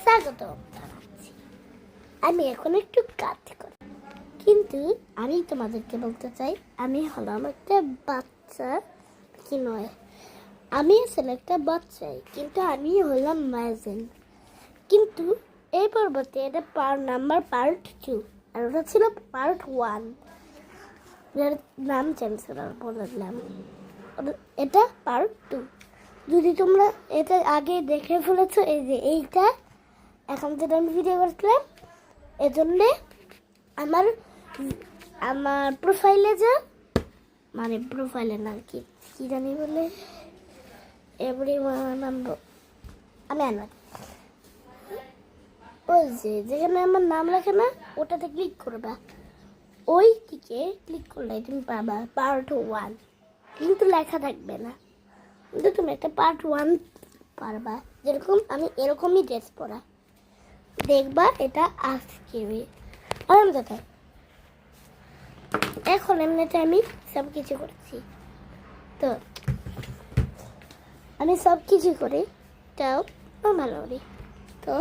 স্বাগত জানাচ্ছি। আমি এখন একটু কাজ করি, কিন্তু আমি তোমাদেরকে বলতে চাই আমি হলাম একটা বাচ্চা কি নয়, আমি আসলে একটা বাচ্চাই, কিন্তু আমি হলাম ম্যাজিন। কিন্তু এই পর্বতে এটা পার্ট 2 আর ওটা ছিল পার্ট 1। এর নাম চেঞ্জ বলে দিলাম, এটা পার্ট 2। যদি তোমরা এটা আগে দেখে ফেলেছো, এই যে এইটা এখন যেটা আমি ভিডিও করছিলাম, এজন্যে আমার আমার প্রোফাইলে যা, মানে প্রোফাইলে না কি কি জানি বলে, এভরিওয়ান আমি আনবার ওই যে যেখানে আমার নাম লেখে না, ওটাতে ক্লিক করবা। ওই দিকে ক্লিক করলে তুমি পাবা পার্ট 1, কিন্তু লেখা থাকবে না, কিন্তু তুমি একটা পার্ট 1 পারবা। যেরকম আমি এরকমই ড্রেস পরা দেখবা, এটা আজকে আরামদাতা। এখন এমনিতে আমি সব কিছু করছি, তো আমি সব কিছু করি, তাও ভালো করি। তো